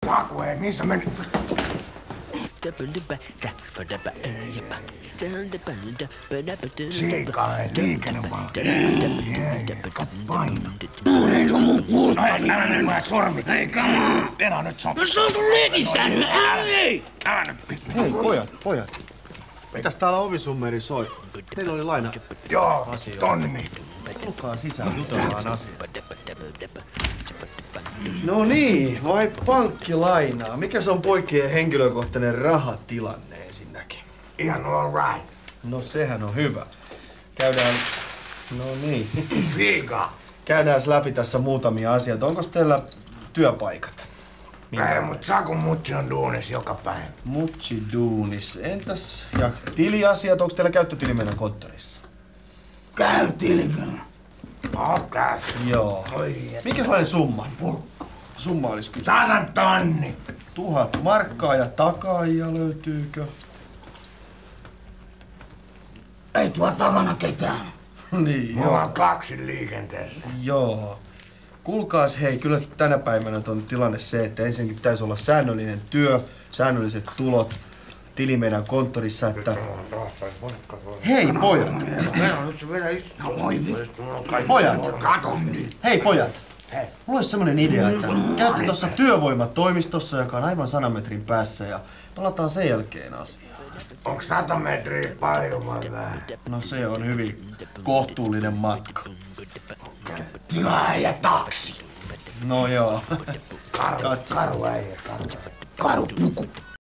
Saku, hei, mihin sä menit? Siikaa, hei, liikennevalo. Paino. Ei sun mun puhut. No ei, älä nyt näet sormit. Ei, come on. Enää nyt sopii. No se on sun letissä. Ei! Älä nyt pitää. Hei, pojat. Mitäs täällä ovisummeri soi? Teillä oli laina. Joo, asioita. tonni. Tulkaa sisään, jutellaan asiasta. No niin, vai pankkilainaa? Mikä se on poikien henkilökohtainen rahatilanne ensinnäkin? Ihan all right. No sehän on hyvä. Käydään... No niin. Fiika. Käydään läpi tässä muutamia asioita. Onko teillä työpaikat? Ei, mut Sakun mutsi on duunis joka päivä. Mutsi duunis. Entäs ja tiliasiat? Onko teillä käyttötili meidän konttorissa? Käy tilimellä. Käy. Joo. Mikä sellainen summa? Summa olisi kyseessä. 100 tonni. 1000 markkaa ja takaajia löytyykö? Ei tuo takana ketään. Niin, Mulla joo. on 2 liikenteessä. Joo. Kuulkaas hei, kyllä tänä päivänä on tilanne se, että ensinnäkin pitäisi olla säännöllinen työ, säännölliset tulot, tili meidän konttorissa, että... Hei pojat! Pojat! Kato nyt. Hei pojat! Hei. Mulla olisi semmonen idea, että käytte tuossa työvoimatoimistossa, joka on aivan 100 metrin päässä ja palataan sen jälkeen asiaan. Onks 100 metriä paljon vai vähän? No se on hyvin kohtuullinen matka. Tilaa ja taksi. No joo. Karu äijä, karu. Karu puku.